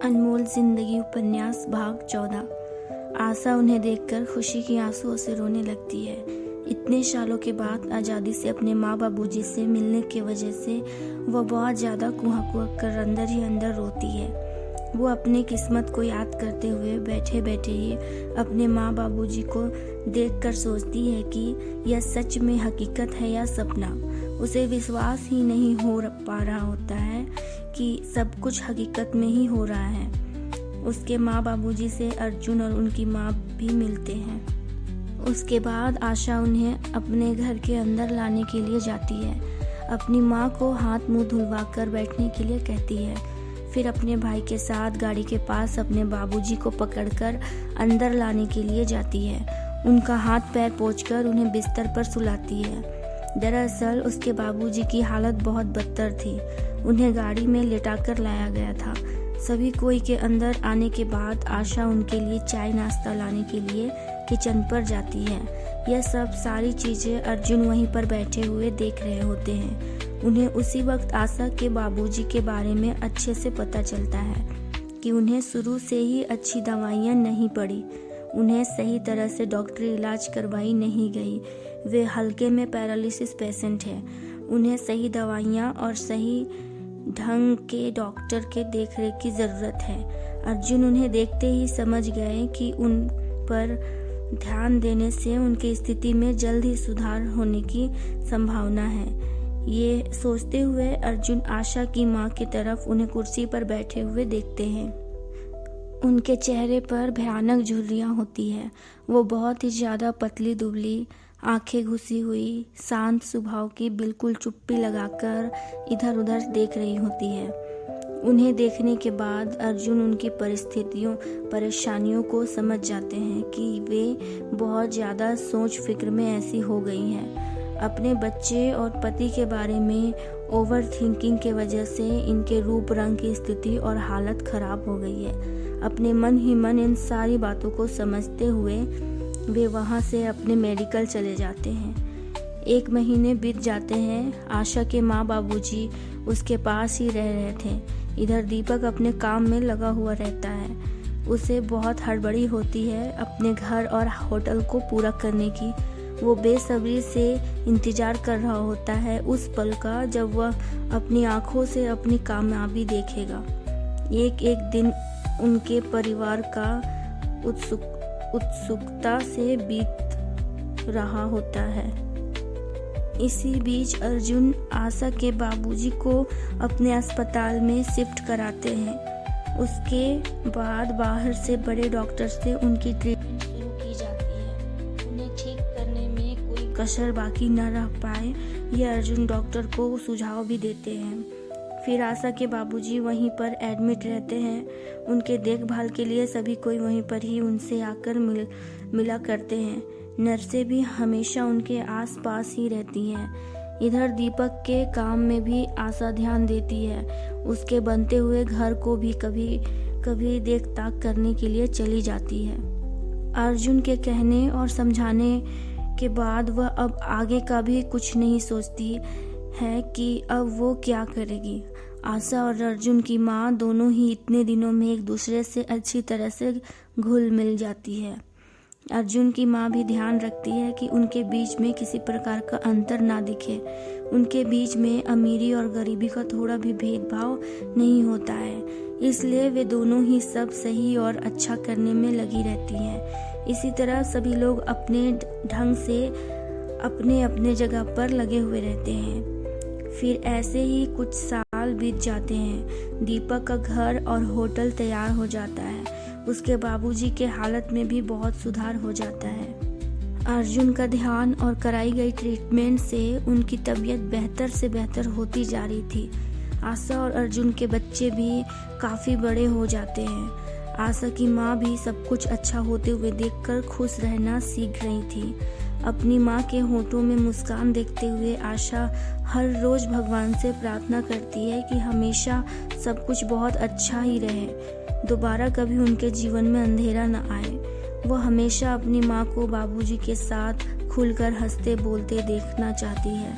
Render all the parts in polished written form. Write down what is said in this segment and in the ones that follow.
अनमोल जिंदगी उपन्यास भाग 14। आशा उन्हें देखकर खुशी की आंसुओं से रोने लगती है। इतने सालों के बाद आज़ादी से अपने माँ बाबूजी से मिलने की वजह से वह बहुत ज़्यादा कुहक कुहक कर अंदर ही अंदर रोती है। वो अपनी किस्मत को याद करते हुए बैठे बैठे ही अपने माँ बाबूजी को देखकर सोचती है कि यह सच में हकीकत है या सपना। उसे विश्वास ही नहीं हो पा रहा होता है कि सब कुछ हकीकत में ही हो रहा है। उसके माँ बाबूजी से अर्जुन और उनकी माँ भी मिलते हैं। उसके बाद आशा उन्हें अपने घर के अंदर लाने के लिए जाती है। अपनी माँ को हाथ मुंह धुलवा कर बैठने के लिए कहती है। फिर अपने भाई के साथ गाड़ी के पास अपने बाबूजी को पकड़कर अंदर लाने के लिए जाती है। उनका हाथ पैर पोंछकर उन्हें बिस्तर पर सुलाती है। दरअसल उसके बाबूजी की हालत बहुत बदतर थी। उन्हें गाड़ी में लेटाकर लाया गया था। सभी कोई के अंदर आने के बाद आशा उनके लिए चाय नाश्ता लाने के लिए किचन पर जाती है। यह सब सारी चीजें अर्जुन वहीं पर बैठे हुए देख रहे होते हैं। उन्हें उसी वक्त आशा के बाबूजी के बारे में अच्छे से पता चलता है कि उन्हें शुरू से ही अच्छी दवाइयाँ नहीं पड़ी। उन्हें सही तरह से डॉक्टरी इलाज करवाई नहीं गई। वे हल्के में पैरालिसिस पेशेंट है। उन्हें सही दवाइयाँ और सही ढंग के डॉक्टर के देखरेख की ज़रूरत है। अर्जुन उन्हें देखते ही समझ गए कि उन पर ध्यान देने से उनकी स्थिति में जल्द ही सुधार होने की संभावना है। ये सोचते हुए अर्जुन आशा की माँ की तरफ उन्हें कुर्सी पर बैठे हुए देखते हैं। उनके चेहरे पर भयानक झुर्रियाँ होती है। वो बहुत ही ज़्यादा पतली दुबली, आंखें घुसी हुई, शांत स्वभाव की, बिल्कुल चुप्पी लगाकर इधर उधर देख रही होती है। उन्हें देखने के बाद अर्जुन उनकी परेशानियों को समझ जाते हैं कि वे बहुत ज़्यादा सोच फिक्र में ऐसी हो गई हैं। अपने बच्चे और पति के बारे में ओवर थिंकिंग के वजह से इनके रूप रंग की स्थिति और हालत खराब हो गई है। अपने मन ही मन इन सारी बातों को समझते हुए वे वहाँ से अपने मेडिकल चले जाते हैं। 1 महीने बीत जाते हैं। आशा के माँ बाबूजी उसके पास ही रह रहे थे। इधर दीपक अपने काम में लगा हुआ रहता है। उसे बहुत हड़बड़ी होती है अपने घर और होटल को पूरा करने की। वो बेसब्री से इंतजार कर रहा होता है उस पल का जब वह अपनी आंखों से अपनी कामयाबी देखेगा। एक एक दिन उनके परिवार का उत्सुकता से बीत रहा होता है। इसी बीच अर्जुन आशा के बाबूजी को अपने अस्पताल में शिफ्ट कराते हैं। उसके बाद बाहर से बड़े डॉक्टर से उनकी ट्रीटमेंट शुरू की जाती है। उन्हें ठीक करने में कोई कसर बाकी न रह पाए, यह अर्जुन डॉक्टर को सुझाव भी देते हैं। फिर आशा के बाबूजी वहीं पर एडमिट रहते हैं। उनके देखभाल के लिए सभी कोई वहीं पर ही उनसे आकर मिला करते हैं। नर्सें भी हमेशा उनके आसपास ही रहती हैं। इधर दीपक के काम में भी आशा ध्यान देती है। उसके बनते हुए घर को भी कभी कभी देख ताक करने के लिए चली जाती है। अर्जुन के कहने और समझाने के बाद वह अब आगे का भी कुछ नहीं सोचती है कि अब वो क्या करेगी। आशा और अर्जुन की माँ दोनों ही इतने दिनों में एक दूसरे से अच्छी तरह से घुल मिल जाती है। अर्जुन की माँ भी ध्यान रखती है कि उनके बीच में किसी प्रकार का अंतर ना दिखे। उनके बीच में अमीरी और गरीबी का थोड़ा भी भेदभाव नहीं होता है। इसलिए वे दोनों ही सब सही और अच्छा करने में लगी रहती हैं। इसी तरह सभी लोग अपने ढंग से अपने अपने जगह पर लगे हुए रहते हैं। फिर ऐसे ही कुछ साल बीत जाते हैं। दीपक का घर और होटल तैयार हो जाता है। उसके बाबूजी के हालत में भी बहुत सुधार हो जाता है। अर्जुन का ध्यान और कराई गई ट्रीटमेंट से उनकी तबीयत बेहतर से बेहतर होती जा रही थी। आशा और अर्जुन के बच्चे भी काफ़ी बड़े हो जाते हैं। आशा की माँ भी सब कुछ अच्छा होते हुए देखकर खुश रहना सीख रही थी। अपनी माँ के होठों में मुस्कान देखते हुए आशा हर रोज़ भगवान से प्रार्थना करती है कि हमेशा सब कुछ बहुत अच्छा ही रहे, दोबारा कभी उनके जीवन में अंधेरा न आए। वो हमेशा अपनी माँ को बाबूजी के साथ खुलकर हंसते बोलते देखना चाहती है।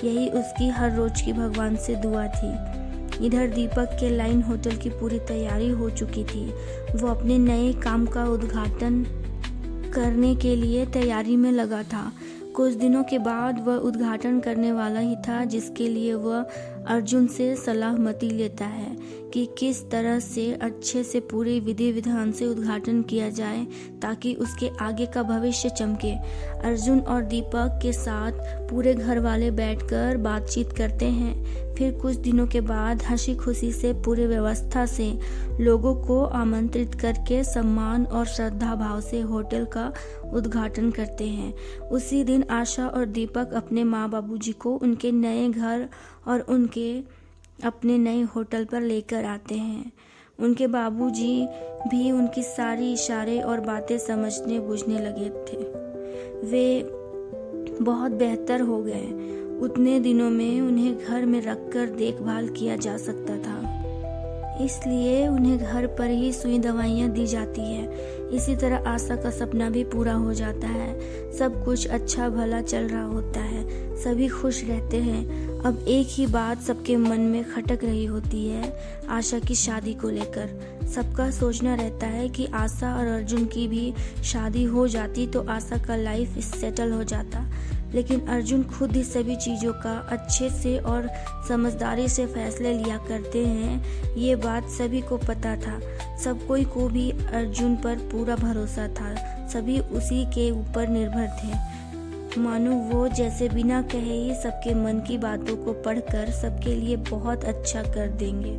यही उसकी हर रोज की भगवान से दुआ थी। इधर दीपक के लाइन होटल की पूरी तैयारी हो चुकी थी। वो अपने नए काम का उद्घाटन करने के लिए तैयारी में लगा था। कुछ दिनों के बाद वह उद्घाटन करने वाला ही था, जिसके लिए वह अर्जुन से सलाह-मशवरा लेता है कि किस तरह से अच्छे से पूरे विधि विधान से उद्घाटन किया जाए ताकि उसके आगे का भविष्य चमके। अर्जुन और दीपक के साथ पूरे घर वाले बैठकर बातचीत करते हैं। फिर कुछ दिनों के बाद हंसी खुशी से पूरे व्यवस्था से लोगों को आमंत्रित करके सम्मान और श्रद्धा भाव से होटल का उद्घाटन करते हैं। उसी दिन आशा और दीपक अपने माँ बाबूजी को उनके नए घर और उनके अपने नए होटल पर लेकर आते हैं। उनके बाबूजी भी उनकी सारी इशारे और बातें समझने बूझने लगे थे। वे बहुत बेहतर हो गए। उतने दिनों में उन्हें घर में रखकर देखभाल किया जा सकता था, इसलिए उन्हें घर पर ही सुई दवाइयाँ दी जाती है। इसी तरह आशा का सपना भी पूरा हो जाता है। सब कुछ अच्छा भला चल रहा होता है, सभी खुश रहते हैं। अब एक ही बात सबके मन में खटक रही होती है, आशा की शादी को लेकर। सबका सोचना रहता है कि आशा और अर्जुन की भी शादी हो जाती तो आशा का लाइफ सेटल हो जाता, लेकिन अर्जुन खुद ही सभी चीज़ों का अच्छे से और समझदारी से फैसले लिया करते हैं। ये बात सभी को पता था। सब कोई को भी अर्जुन पर पूरा भरोसा था। सभी उसी के ऊपर निर्भर थे। मानो वो जैसे बिना कहे ही सबके मन की बातों को पढ़कर सबके लिए बहुत अच्छा कर देंगे।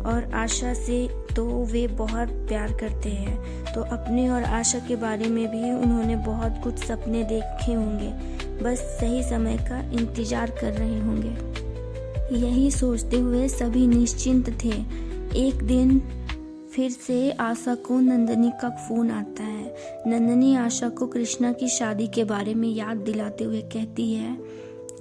और आशा से तो वे बहुत प्यार करते हैं, तो अपने और आशा के बारे में भी उन्होंने बहुत कुछ सपने देखे होंगे, बस सही समय का इंतजार कर रहे होंगे। यही सोचते हुए सभी निश्चिंत थे। एक दिन फिर से आशा को नंदनी का फोन आता है। नंदनी आशा को कृष्णा की शादी के बारे में याद दिलाते हुए कहती है,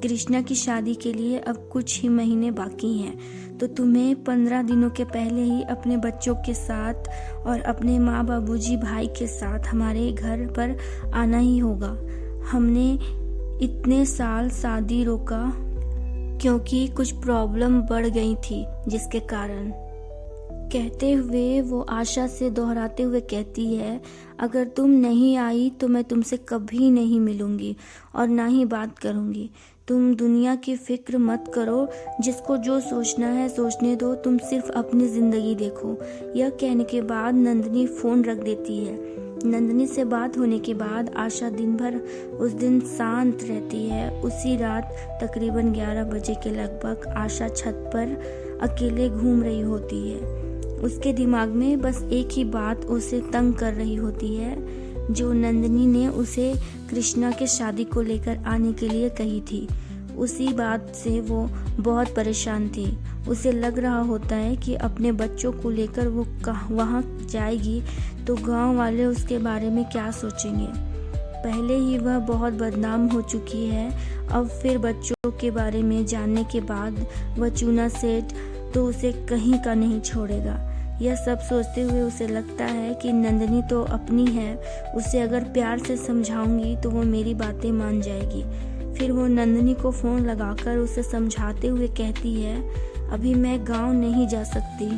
कृष्णा की शादी के लिए अब कुछ ही महीने बाकी हैं, तो तुम्हें 15 दिनों के पहले ही अपने बच्चों के साथ और अपने माँ बाबूजी भाई के साथ हमारे घर पर आना ही होगा। हमने इतने साल शादी रोका क्योंकि कुछ प्रॉब्लम बढ़ गई थी, जिसके कारण। कहते हुए वो आशा से दोहराते हुए कहती है, अगर तुम नहीं आई तो मैं तुमसे कभी नहीं मिलूंगी और ना ही बात करूंगी। तुम दुनिया की फिक्र मत करो, जिसको जो सोचना है सोचने दो, तुम सिर्फ अपनी जिंदगी देखो। यह कहने के बाद नंदनी फोन रख देती है। नंदनी से बात होने के बाद आशा दिन भर उस दिन शांत रहती है। उसी रात तकरीबन 11 बजे के लगभग आशा छत पर अकेले घूम रही होती है। उसके दिमाग में बस एक ही बात उसे तंग कर रही होती है, जो नंदनी ने उसे कृष्णा के शादी को लेकर आने के लिए कही थी। उसी बात से वो बहुत परेशान थी। उसे लग रहा होता है कि अपने बच्चों को लेकर वो वहाँ जाएगी तो गांव वाले उसके बारे में क्या सोचेंगे। पहले ही वह बहुत बदनाम हो चुकी है, अब फिर बच्चों के बारे में जानने के बाद वह चूना सेठ तो उसे कहीं का नहीं छोड़ेगा। यह सब सोचते हुए उसे लगता है कि नंदनी तो अपनी है, उसे अगर प्यार से समझाऊंगी तो वो मेरी बातें मान जाएगी। फिर वो नंदनी को फ़ोन लगाकर उसे समझाते हुए कहती है, अभी मैं गांव नहीं जा सकती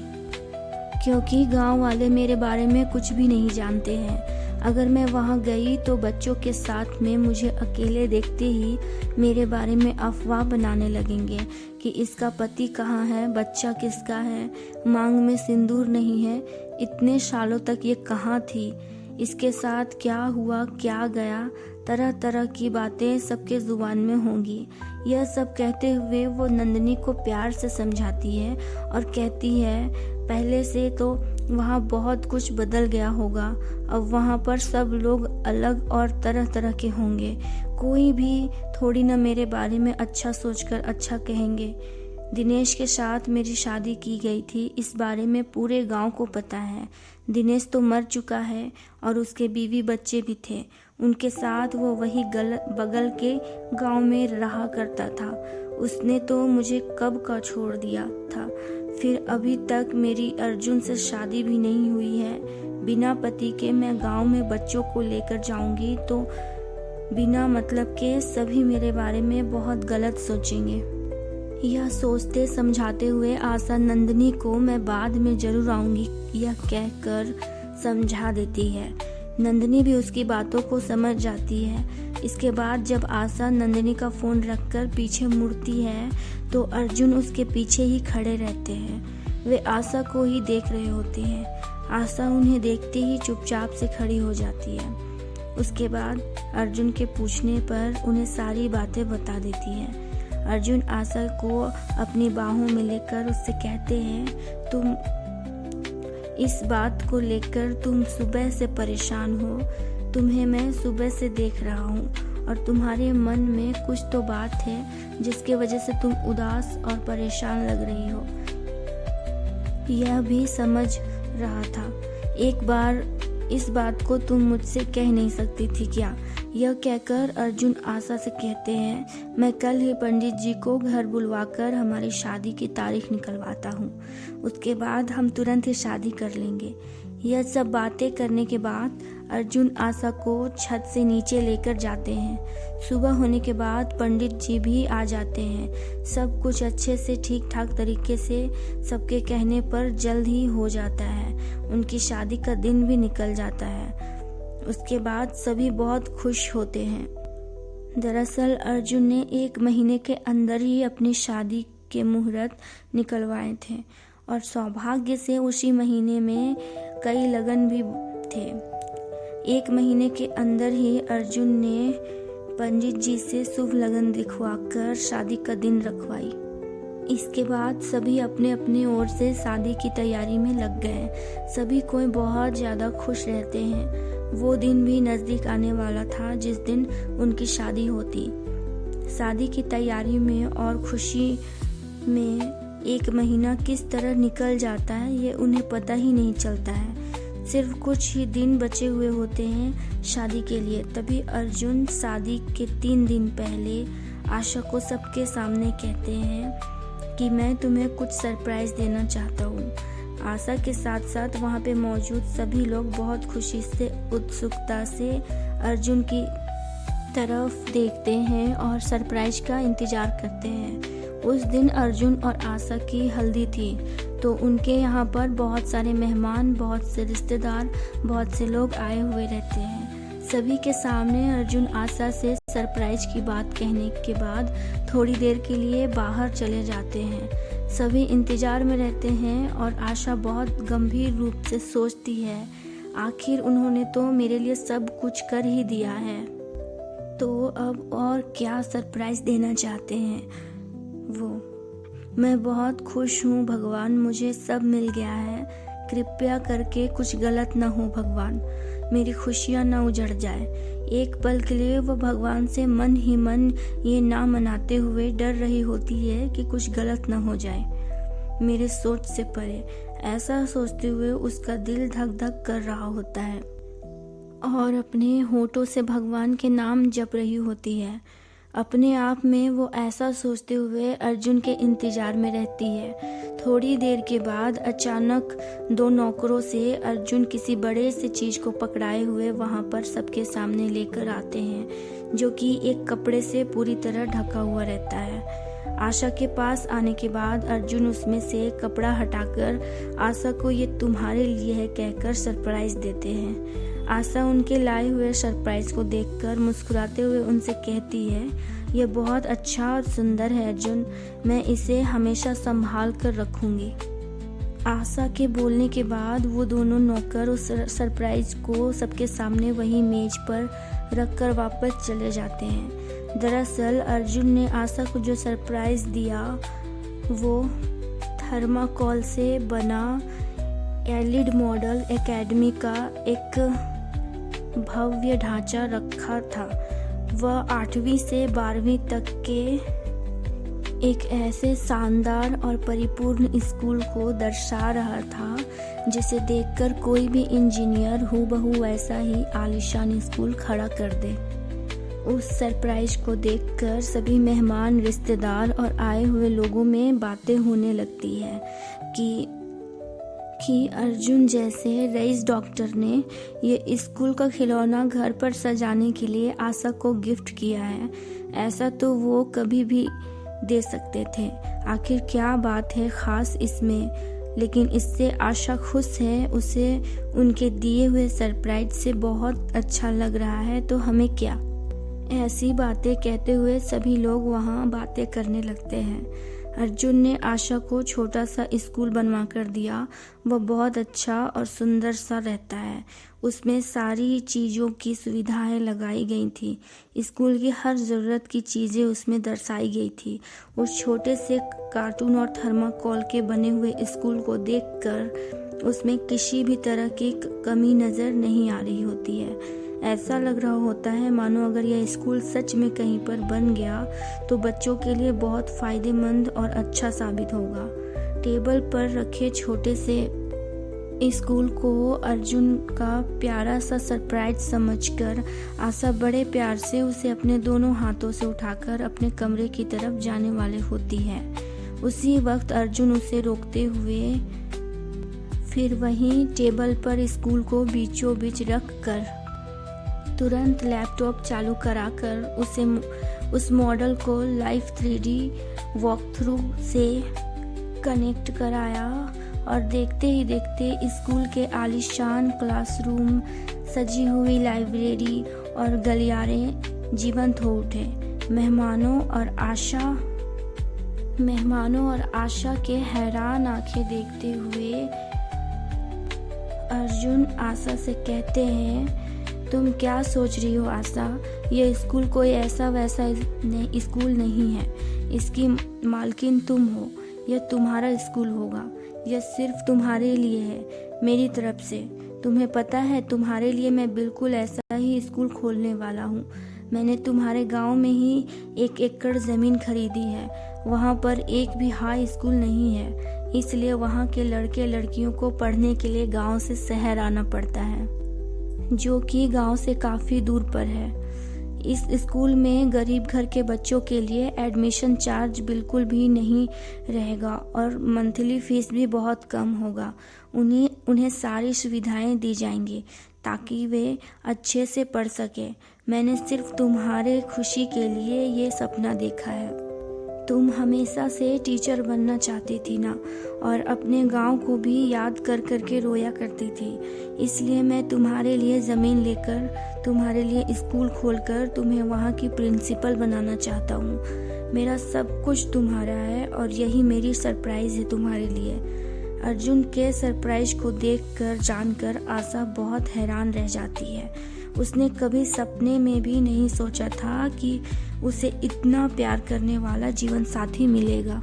क्योंकि गांव वाले मेरे बारे में कुछ भी नहीं जानते हैं। अगर मैं वहां गई तो बच्चों के साथ में मुझे अकेले देखते ही मेरे बारे में अफवाह बनाने लगेंगे कि इसका पति कहाँ है, बच्चा किसका है, मांग में सिंदूर नहीं है, इतने सालों तक ये कहाँ थी, इसके साथ क्या हुआ क्या गया, तरह तरह की बातें सबके जुबान में होंगी। यह सब कहते हुए वो नंदनी को प्यार से समझाती है और कहती है, पहले से तो वहाँ बहुत कुछ बदल गया होगा, अब वहाँ पर सब लोग अलग और तरह तरह के होंगे, कोई भी थोड़ी ना मेरे बारे में अच्छा सोचकर अच्छा कहेंगे। दिनेश के साथ मेरी शादी की गई थी, इस बारे में पूरे गांव को पता है। दिनेश तो मर चुका है और उसके बीवी बच्चे भी थे, उनके साथ वो वही बगल के गांव में रहा करता था। उसने तो मुझे कब का छोड़ दिया था। फिर अभी तक मेरी अर्जुन से शादी भी नहीं हुई है। बिना पति के मैं गांव में बच्चों को लेकर जाऊंगी तो बिना मतलब के सभी मेरे बारे में बहुत गलत सोचेंगे। यह सोचते समझाते हुए आशा नंदिनी को मैं बाद में जरूर आऊंगी यह कहकर समझा देती है। नंदिनी भी उसकी बातों को समझ जाती है। इसके बाद जब आशा नंदिनी का फोन रखकर पीछे मुड़ती है तो अर्जुन उसके पीछे ही खड़े रहते हैं। वे आशा को ही देख रहे होते हैं। आशा उन्हें देखते ही चुपचाप से खड़ी हो जाती है। उसके बाद अर्जुन के पूछने पर उन्हें सारी बातें बता देती है। अर्जुन आशा को अपनी बाहों में लेकर उससे कहते हैं, तुम इस बात को लेकर तुम सुबह से परेशान हो। तुम्हें मैं सुबह से देख रहा हूँ और तुम्हारे मन में कुछ तो बात है जिसके वजह से तुम उदास और परेशान लग रही हो। यह भी समझ रहा था। एक बार इस बात को तुम मुझसे कह नहीं सकती थी क्या? यह कहकर अर्जुन आशा से कहते हैं, मैं कल ही पंडित जी को घर बुलवाकर हमारी शादी की तारीख निकलवाता हूँ। उसके बाद हम तुरंत ही शादी कर लेंगे। यह सब बातें करने के बाद अर्जुन आशा को छत से नीचे लेकर जाते हैं। सुबह होने के बाद पंडित जी भी आ जाते हैं। सब कुछ अच्छे से ठीक ठाक तरीके से सबके कहने पर जल्द ही हो जाता है। उनकी शादी का दिन भी निकल जाता है। उसके बाद सभी बहुत खुश होते हैं। दरअसल अर्जुन ने 1 महीने के अंदर ही अपनी शादी के मुहूर्त निकलवाए थे और सौभाग्य से उसी महीने में कई लगन भी थे। 1 महीने के अंदर ही अर्जुन ने पंडित जी से शुभ लगन दिखवाकर शादी का दिन रखवाई। इसके बाद सभी अपने अपने ओर से शादी की तैयारी में लग गए। सभी कोई बहुत ज़्यादा खुश रहते हैं। वो दिन भी नज़दीक आने वाला था जिस दिन उनकी शादी होती। शादी की तैयारी में और खुशी में 1 महीना किस तरह निकल जाता है ये उन्हें पता ही नहीं चलता है। सिर्फ कुछ ही दिन बचे हुए होते हैं शादी के लिए। तभी अर्जुन शादी के 3 दिन पहले आशा को सबके सामने कहते हैं कि मैं तुम्हें कुछ सरप्राइज देना चाहता हूँ। आशा के साथ साथ वहाँ पे मौजूद सभी लोग बहुत खुशी से उत्सुकता से अर्जुन की तरफ देखते हैं और सरप्राइज का इंतजार करते हैं। उस दिन अर्जुन और आशा की हल्दी थी तो उनके यहाँ पर बहुत सारे मेहमान, बहुत से रिश्तेदार, बहुत से लोग आए हुए रहते हैं। सभी के सामने अर्जुन आशा से सरप्राइज की बात कहने के बाद थोड़ी देर के लिए बाहर चले जाते हैं। सभी इंतजार में रहते हैं और आशा बहुत गंभीर रूप से सोचती है, आखिर उन्होंने तो मेरे लिए सब कुछ कर ही दिया है, तो अब और क्या सरप्राइज देना चाहते हैं वो। मैं बहुत खुश हूँ भगवान, मुझे सब मिल गया है। कृपया करके कुछ गलत न हो भगवान, मेरी खुशियाँ न उजड़ जाए। एक पल के लिए वो भगवान से मन ही मन ये ना मनाते हुए डर रही होती है कि कुछ गलत न हो जाए मेरे सोच से परे। ऐसा सोचते हुए उसका दिल धक धक कर रहा होता है और अपने होठों से भगवान के नाम जप रही होती है। अपने आप में वो ऐसा सोचते हुए अर्जुन के इंतजार में रहती है। थोड़ी देर के बाद अचानक 2 नौकरों से अर्जुन किसी बड़े से चीज को पकड़ाए हुए वहां पर सबके सामने लेकर आते हैं, जो कि एक कपड़े से पूरी तरह ढका हुआ रहता है। आशा के पास आने के बाद अर्जुन उसमें से कपड़ा हटाकर आशा को ये तुम्हारे लिए है कहकर सरप्राइज देते हैं। आशा उनके लाए हुए सरप्राइज को देखकर मुस्कुराते हुए उनसे कहती है, यह बहुत अच्छा और सुंदर है अर्जुन, मैं इसे हमेशा संभाल कर रखूंगी। आशा के बोलने के बाद वो दोनों नौकर उस सरप्राइज को सबके सामने वही मेज पर रखकर वापस चले जाते हैं। दरअसल अर्जुन ने आशा को जो सरप्राइज दिया वो थर्माकोल से बना एलिड मॉडल एकेडमी का एक भव्य ढांचा रखा था। वह 8वीं से 12वीं तक के एक ऐसे शानदार और परिपूर्ण स्कूल को दर्शा रहा था जिसे देखकर कोई भी इंजीनियर हूबहू वैसा ही आलीशान स्कूल खड़ा कर दे। उस सरप्राइज को देखकर सभी मेहमान, रिश्तेदार और आए हुए लोगों में बातें होने लगती है कि अर्जुन जैसे रईस डॉक्टर ने ये स्कूल का खिलौना घर पर सजाने के लिए आशा को गिफ्ट किया है। ऐसा तो वो कभी भी दे सकते थे। आखिर क्या बात है खास इसमें? लेकिन इससे आशा खुश है, उसे उनके दिए हुए सरप्राइज से बहुत अच्छा लग रहा है, तो हमें क्या। ऐसी बातें कहते हुए सभी लोग वहाँ बातें करने लगते हैं। अर्जुन ने आशा को छोटा सा स्कूल बनवा कर दिया। वह बहुत अच्छा और सुंदर सा रहता है। उसमें सारी चीज़ों की सुविधाएं लगाई गई थी। स्कूल की हर ज़रूरत की चीज़ें उसमें दर्शाई गई थी। उस छोटे से कार्टून और थर्माकोल के बने हुए स्कूल को देखकर उसमें किसी भी तरह की कमी नज़र नहीं आ रही होती है। ऐसा लग रहा होता है मानो अगर यह स्कूल सच में कहीं पर बन गया तो बच्चों के लिए बहुत फ़ायदेमंद और अच्छा साबित होगा। टेबल पर रखे छोटे से स्कूल को अर्जुन का प्यारा सा सरप्राइज समझकर आशा बड़े प्यार से उसे अपने दोनों हाथों से उठाकर अपने कमरे की तरफ जाने वाले होती है। उसी वक्त अर्जुन उसे रोकते हुए फिर वहीं टेबल पर स्कूल को बीचों बीच रख कर तुरंत लैपटॉप चालू कराकर उस मॉडल को लाइव 3D वॉकथ्रू से कनेक्ट कराया और देखते ही देखते स्कूल के आलीशान क्लासरूम, सजी हुई लाइब्रेरी और गलियारे जीवंत हो उठे। मेहमानों और आशा के हैरान आंखें देखते हुए अर्जुन आशा से कहते हैं, तुम क्या सोच रही हो आशा? यह स्कूल कोई ऐसा वैसा स्कूल नहीं है। इसकी मालकिन तुम हो। यह तुम्हारा स्कूल होगा। यह सिर्फ तुम्हारे लिए है, मेरी तरफ से। तुम्हें पता है, तुम्हारे लिए मैं बिल्कुल ऐसा ही स्कूल खोलने वाला हूँ। मैंने तुम्हारे गांव में ही 1 एकड़ ज़मीन खरीदी है। वहाँ पर एक भी हाई स्कूल नहीं है, इसलिए वहाँ के लड़के लड़कियों को पढ़ने के लिए गांव से शहर आना पड़ता है, जो कि गांव से काफ़ी दूर पर है। इस स्कूल में गरीब घर के बच्चों के लिए एडमिशन चार्ज बिल्कुल भी नहीं रहेगा और मंथली फीस भी बहुत कम होगा। उन्हें सारी सुविधाएं दी जाएंगी ताकि वे अच्छे से पढ़ सके। मैंने सिर्फ तुम्हारे खुशी के लिए ये सपना देखा है। तुम हमेशा से टीचर बनना चाहती थी ना, और अपने गांव को भी याद कर कर के रोया करती थी। इसलिए मैं तुम्हारे लिए ज़मीन लेकर, तुम्हारे लिए स्कूल खोलकर तुम्हें वहाँ की प्रिंसिपल बनाना चाहता हूँ। मेरा सब कुछ तुम्हारा है और यही मेरी सरप्राइज़ है तुम्हारे लिए। अर्जुन के सरप्राइज को देखकर जानकर आशा बहुत हैरान रह जाती है। उसने कभी सपने में भी नहीं सोचा था कि उसे इतना प्यार करने वाला जीवन साथी मिलेगा।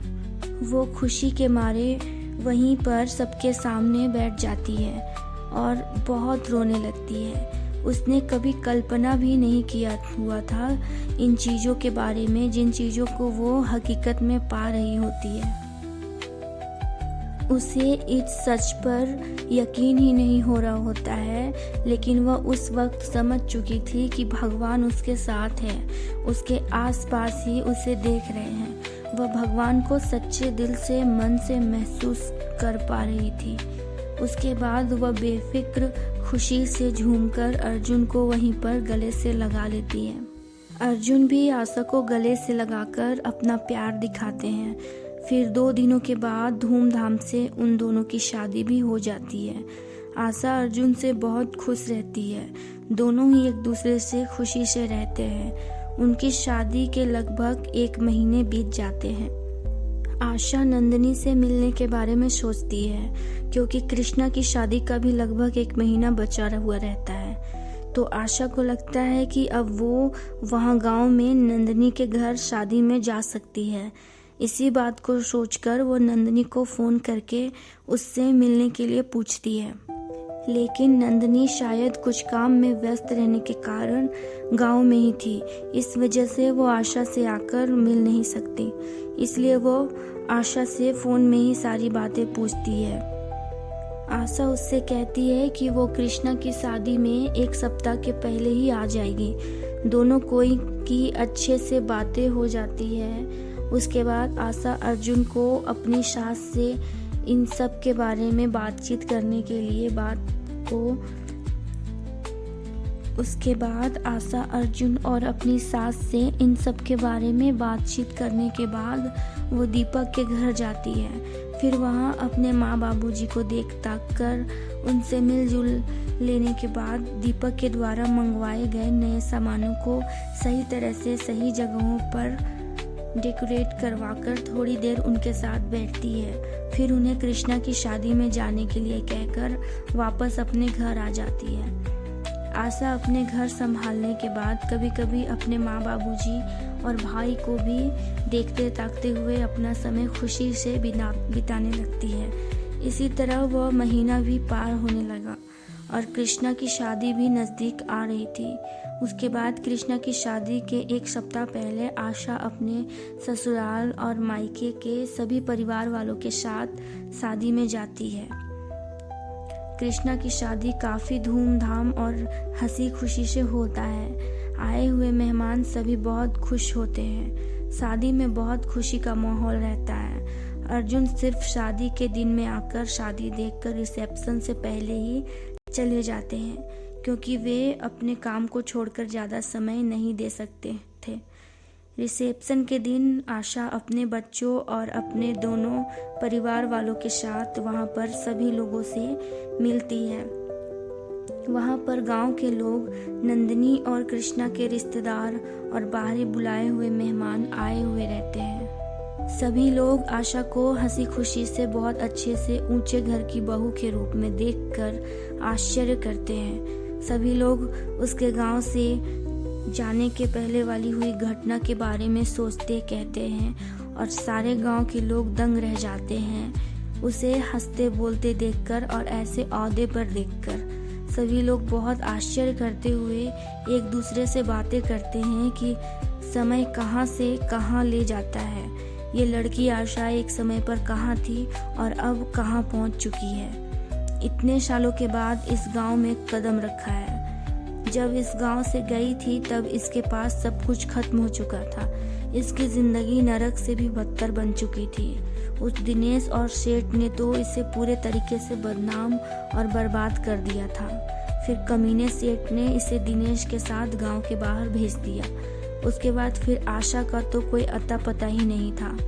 वो खुशी के मारे वहीं पर सबके सामने बैठ जाती है और बहुत रोने लगती है। उसने कभी कल्पना भी नहीं किया हुआ था इन चीज़ों के बारे में, जिन चीज़ों को वो हकीकत में पा रही होती है। उसे इस सच पर यकीन ही नहीं हो रहा होता है, लेकिन वह उस वक्त समझ चुकी थी कि भगवान उसके साथ है, उसके आसपास ही उसे देख रहे हैं। वह भगवान को सच्चे दिल से, मन से महसूस कर पा रही थी। उसके बाद वह बेफिक्र खुशी से झूमकर अर्जुन को वहीं पर गले से लगा लेती है। अर्जुन भी आशा को गले से लगाकर अपना प्यार दिखाते हैं। फिर 2 दिनों के बाद धूमधाम से उन दोनों की शादी भी हो जाती है। आशा अर्जुन से बहुत खुश रहती है। दोनों ही एक दूसरे से खुशी से रहते हैं। उनकी शादी के लगभग 1 महीने बीत जाते हैं। आशा नंदिनी से मिलने के बारे में सोचती है, क्योंकि कृष्णा की शादी का भी लगभग 1 महीना बचा हुआ रहता है। तो आशा को लगता है कि अब वो वहाँ गांव में नंदिनी के घर शादी में जा सकती है। इसी बात को सोचकर वो नंदिनी को फ़ोन करके उससे मिलने के लिए पूछती है, लेकिन नंदिनी शायद कुछ काम में व्यस्त रहने के कारण गांव में ही थी। इस वजह से वो आशा से आकर मिल नहीं सकती। इसलिए वो आशा से फ़ोन में ही सारी बातें पूछती है। आशा उससे कहती है कि वो कृष्णा की शादी में 1 सप्ताह के पहले ही आ जाएगी। दोनों कोई की अच्छे से बातें हो जाती है। उसके बाद आशा अर्जुन को अपनी सास से इन सब के बारे में बातचीत करने के लिए बात को उसके बाद आशा अर्जुन और अपनी सास से इन सब के बारे में बातचीत करने के बाद वो दीपक के घर जाती है। फिर वहाँ अपने माँ बाबूजी को देख ताक कर उनसे मिलजुल लेने के बाद दीपक के द्वारा मंगवाए गए नए सामानों को सही तरह से सही जगहों पर डेकोरेट करवाकर थोड़ी देर उनके साथ बैठती है। फिर उन्हें कृष्णा की शादी में जाने के लिए कहकर वापस अपने घर आ जाती है। आशा अपने घर संभालने के बाद कभी कभी अपने माँ बाबूजी और भाई को भी देखते ताकते हुए अपना समय खुशी से बिताने लगती है। इसी तरह वह महीना भी पार होने लगा और कृष्णा की शादी भी नज़दीक आ रही थी। उसके बाद कृष्णा की शादी के एक सप्ताह पहले आशा अपने ससुराल और मायके के सभी परिवार वालों के साथ शादी में जाती है। कृष्णा की शादी काफ़ी धूमधाम और हंसी खुशी से होता है। आए हुए मेहमान सभी बहुत खुश होते हैं। शादी में बहुत खुशी का माहौल रहता है। अर्जुन सिर्फ शादी के दिन में आकर शादी देखकर रिसेप्शन से पहले ही चले जाते हैं, क्योंकि वे अपने काम को छोड़कर ज़्यादा समय नहीं दे सकते थे। रिसेप्शन के दिन आशा अपने बच्चों और अपने दोनों परिवार वालों के साथ वहाँ पर सभी लोगों से मिलती है। वहाँ पर गांव के लोग, नंदिनी और कृष्णा के रिश्तेदार और बाहरी बुलाए हुए मेहमान आए हुए रहते हैं। सभी लोग आशा को हंसी खुशी से बहुत अच्छे से ऊंचे घर की बहू के रूप में देखकर आश्चर्य करते हैं। सभी लोग उसके गांव से जाने के पहले वाली हुई घटना के बारे में सोचते कहते हैं और सारे गांव के लोग दंग रह जाते हैं उसे हंसते बोलते देखकर और ऐसे ओहदे पर देखकर। सभी लोग बहुत आश्चर्य करते हुए एक दूसरे से बातें करते हैं कि समय कहाँ से कहाँ ले जाता है। ये लड़की आशा एक समय पर कहाँ थी और अब कहाँ पहुँच चुकी है। इतने सालों के बाद इस गांव में कदम रखा है। जब इस गांव से गई थी तब इसके पास सब कुछ खत्म हो चुका था। इसकी जिंदगी नरक से भी बदतर बन चुकी थी। उस दिनेश और सेठ ने तो इसे पूरे तरीके से बदनाम और बर्बाद कर दिया था। फिर कमीने सेठ ने इसे दिनेश के साथ गांव के बाहर भेज दिया। उसके बाद फिर आशा का तो कोई अता पता ही नहीं था।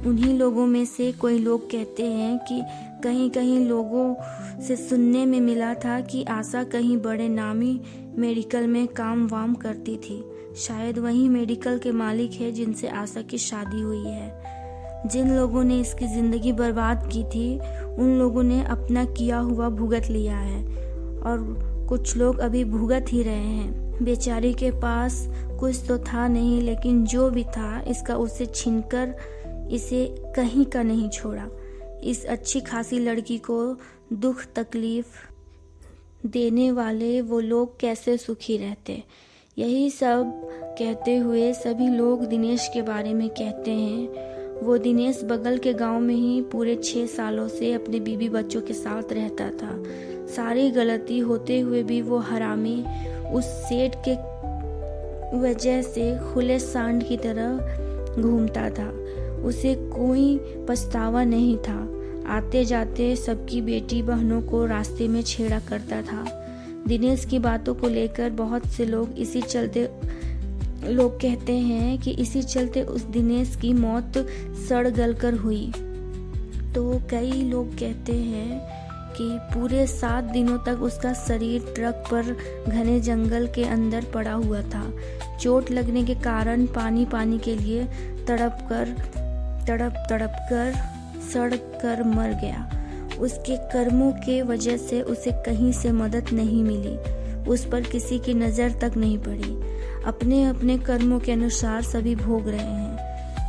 उन्हीं लोगों में से कोई लोग कहते हैं कि कहीं कहीं लोगों से सुनने में मिला था कि आशा कहीं बड़े नामी मेडिकल में काम वाम करती थी। शायद वही मेडिकल के मालिक है जिनसे आशा की शादी हुई है। जिन लोगों ने इसकी ज़िंदगी बर्बाद की थी उन लोगों ने अपना किया हुआ भुगत लिया है और कुछ लोग अभी भुगत ही रहे हैं। बेचारी के पास कुछ तो था नहीं, लेकिन जो भी था इसका उसे छीनकर इसे कहीं का नहीं छोड़ा। इस अच्छी खासी लड़की को दुख तकलीफ देने वाले वो लोग कैसे सुखी रहते। यही सब कहते हुए सभी लोग दिनेश के बारे में कहते हैं। वो दिनेश बगल के गांव में ही पूरे 6 सालों से अपने बीवी बच्चों के साथ रहता था। सारी गलती होते हुए भी वो हरामी उस सेठ के वजह से खुले सांड की तरह घूमता था। उसे कोई पछतावा नहीं था। आते जाते सबकी बेटी बहनों को रास्ते में छेड़ा करता था। दिनेश की बातों को लेकर बहुत से लोग कहते हैं कि इसी चलते उस दिनेश की मौत सड़ गल कर हुई। तो कई लोग कहते हैं कि पूरे 7 दिनों तक उसका शरीर ट्रक पर घने जंगल के अंदर पड़ा हुआ था। चोट लगने के कारण पानी के लिए तड़प कर सड़ कर मर गया। उसके कर्मों के वजह से उसे कहीं से मदद नहीं मिली। उस पर किसी की नज़र तक नहीं पड़ी। अपने अपने कर्मों के अनुसार सभी भोग रहे हैं।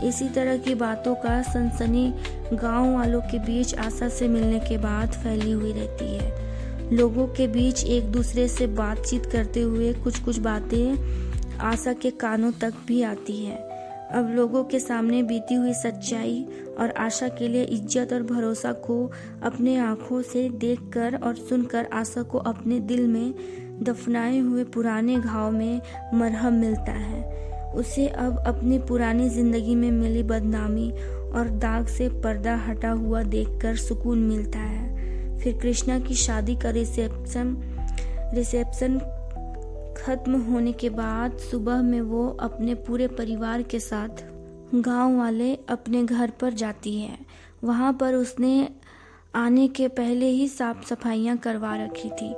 इसी तरह की बातों का सनसनी गांव वालों के बीच आशा से मिलने के बाद फैली हुई रहती है। लोगों के बीच एक दूसरे से बातचीत करते हुए कुछ बातें आशा के कानों तक भी आती है। अब लोगों के सामने बीती हुई सच्चाई और आशा के लिए इज्जत और भरोसा को अपने आँखों से देखकर और सुनकर आशा को अपने दिल में दफनाए हुए पुराने घाव में मरहम मिलता है। उसे अब अपनी पुरानी जिंदगी में मिली बदनामी और दाग से पर्दा हटा हुआ देखकर सुकून मिलता है। फिर कृष्णा की शादी का रिसेप्शन खत्म होने के बाद सुबह में वो अपने पूरे परिवार के साथ गांव वाले अपने घर पर जाती है। वहां पर उसने आने के पहले ही साफ सफाइयां करवा रखी थी।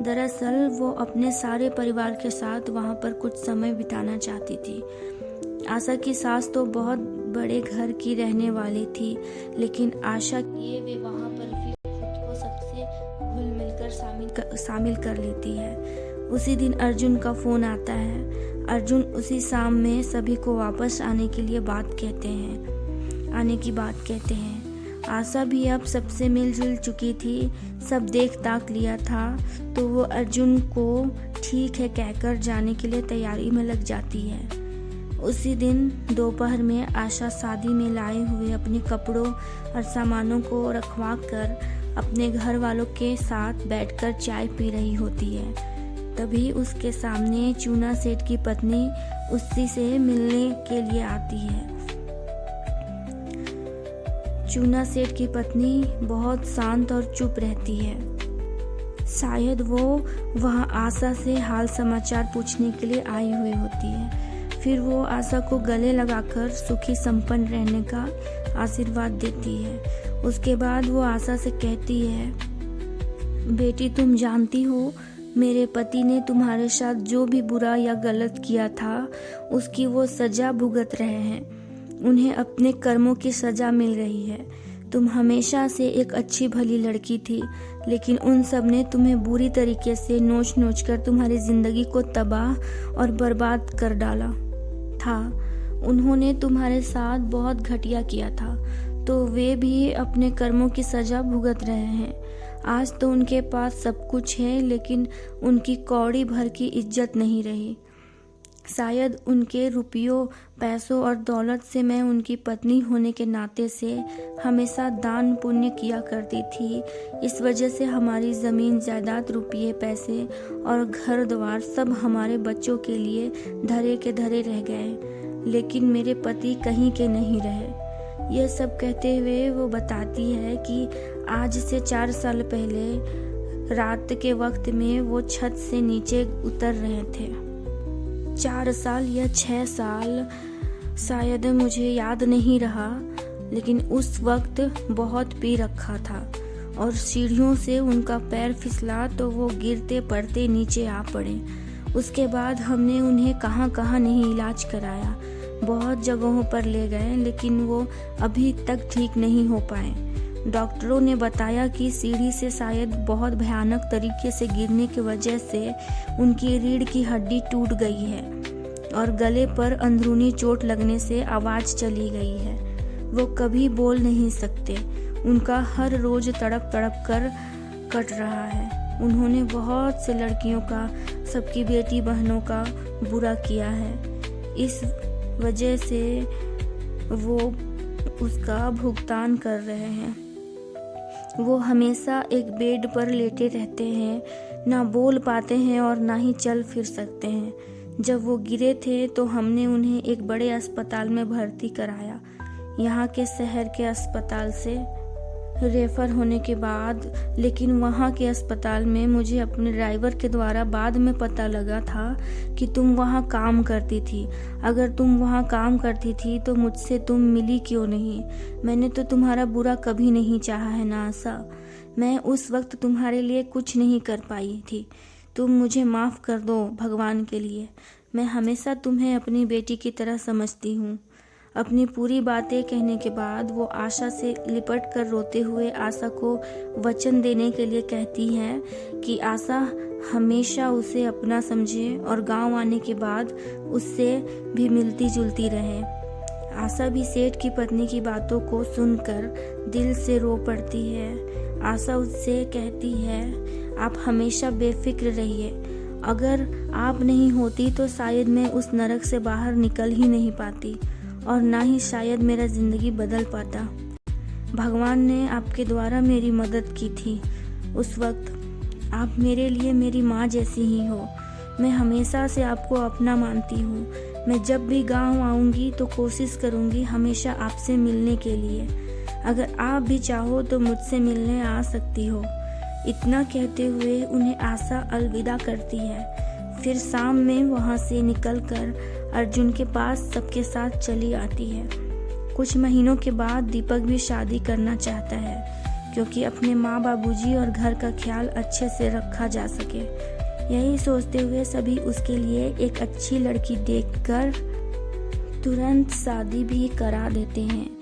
दरअसल वो अपने सारे परिवार के साथ वहां पर कुछ समय बिताना चाहती थी। आशा की सास तो बहुत बड़े घर की रहने वाली थी, लेकिन आशा किए वे वहां पर भी खुद को सबसे घुल मिलकर शामिल कर लेती है। उसी दिन अर्जुन का फोन आता है। अर्जुन उसी शाम में सभी को वापस आने की बात कहते हैं। आशा भी अब सबसे मिलजुल चुकी थी, सब देख ताक लिया था, तो वो अर्जुन को ठीक है कहकर जाने के लिए तैयारी में लग जाती है। उसी दिन दोपहर में आशा शादी में लाए हुए अपने कपड़ों और सामानों को रखवा कर अपने घर वालों के साथ बैठकर चाय पी रही होती है। तभी उसके सामने चूना सेठ की पत्नी उसी से मिलने के लिए आती है। चूना सेठ की पत्नी बहुत शांत और चुप रहती है। शायद वो वहां आशा से हाल समाचार पूछने के लिए आई हुई होती है। फिर वो आशा को गले लगाकर सुखी संपन्न रहने का आशीर्वाद देती है। उसके बाद वो आशा से कहती है, बेटी तुम जानती हो, मेरे पति ने तुम्हारे साथ जो भी बुरा या गलत किया था उसकी वो सजा भुगत रहे हैं। उन्हें अपने कर्मों की सजा मिल रही है। तुम हमेशा से एक अच्छी भली लड़की थी, लेकिन उन सब ने तुम्हें बुरी तरीके से नोच नोच कर तुम्हारी जिंदगी को तबाह और बर्बाद कर डाला था। उन्होंने तुम्हारे साथ बहुत घटिया किया था, तो वे भी अपने कर्मों की सजा भुगत रहे हैं। आज तो उनके पास सब कुछ है, लेकिन उनकी कौड़ी भर की इज्जत नहीं रही। शायद उनके रुपयों, पैसों और दौलत से मैं उनकी पत्नी होने के नाते से हमेशा दान पुण्य किया करती थी। इस वजह से हमारी ज़मीन जायदाद, रुपये, पैसे और घर द्वार सब हमारे बच्चों के लिए धरे के धरे रह गए, लेकिन मेरे पति कहीं के नहीं रहे। यह सब कहते हुए वो बताती है कि आज से 4 साल पहले रात के वक्त में वो छत से नीचे उतर रहे थे। 4 साल या 6 साल, शायद मुझे याद नहीं रहा, लेकिन उस वक्त बहुत पी रखा था और सीढ़ियों से उनका पैर फिसला तो वो गिरते पड़ते नीचे आ पड़े। उसके बाद हमने उन्हें कहाँ कहाँ नहीं इलाज कराया, बहुत जगहों पर ले गए, लेकिन वो अभी तक ठीक नहीं हो पाए। डॉक्टरों ने बताया कि सीढ़ी से शायद बहुत भयानक तरीके से गिरने की वजह से उनकी रीढ़ की हड्डी टूट गई है और गले पर अंदरूनी चोट लगने से आवाज़ चली गई है। वो कभी बोल नहीं सकते। उनका हर रोज तड़प तड़प कर कट रहा है। उन्होंने बहुत से लड़कियों का, सबकी बेटी बहनों का बुरा किया है। इस वजह से वो उसका भुगतान कर रहे हैं। वो हमेशा एक बेड पर लेटे रहते हैं, ना बोल पाते हैं और ना ही चल फिर सकते हैं। जब वो गिरे थे तो हमने उन्हें एक बड़े अस्पताल में भर्ती कराया। यहाँ के शहर के अस्पताल से रेफर होने के बाद, लेकिन वहाँ के अस्पताल में मुझे अपने ड्राइवर के द्वारा बाद में पता लगा था कि तुम वहाँ काम करती थी। अगर तुम वहाँ काम करती थी तो मुझसे तुम मिली क्यों नहीं? मैंने तो तुम्हारा बुरा कभी नहीं चाहा है ना आशा। मैं उस वक्त तुम्हारे लिए कुछ नहीं कर पाई थी। तुम मुझे माफ़ कर दो भगवान के लिए। मैं हमेशा तुम्हें अपनी बेटी की तरह समझती हूँ। अपनी पूरी बातें कहने के बाद वो आशा से लिपट कर रोते हुए आशा को वचन देने के लिए कहती है कि आशा हमेशा उसे अपना समझे और गांव आने के बाद उससे भी मिलती जुलती रहे। आशा भी सेठ की पत्नी की बातों को सुनकर दिल से रो पड़ती है। आशा उससे कहती है, आप हमेशा बेफिक्र रहिए। अगर आप नहीं होती तो शायद मैं उस नरक से बाहर निकल ही नहीं पाती और ना ही शायद मेरा जिंदगी बदल पाता। भगवान ने आपके द्वारा मेरी मदद की थी। उस वक्त आप मेरे लिए मेरी माँ जैसी ही हो। मैं हमेशा से आपको अपना मानती हूँ। मैं जब भी गांव आऊँगी तो कोशिश करूँगी हमेशा आपसे मिलने के लिए। अगर आप भी चाहो तो मुझसे मिलने आ सकती हो। इतना कहते हुए उन्हें आशा अलविदा करती है। फिर शाम में वहाँ से निकलकर अर्जुन के पास सबके साथ चली आती है। कुछ महीनों के बाद दीपक भी शादी करना चाहता है क्योंकि अपने माँ बाबूजी और घर का ख्याल अच्छे से रखा जा सके। यही सोचते हुए सभी उसके लिए एक अच्छी लड़की देखकर तुरंत शादी भी करा देते हैं।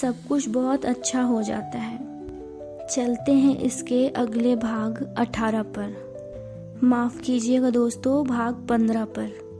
सब कुछ बहुत अच्छा हो जाता है। चलते हैं इसके अगले भाग 18 पर। माफ़ कीजिएगा दोस्तों, भाग 15 पर।